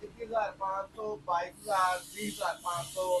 21,500، 22,000، 20,500،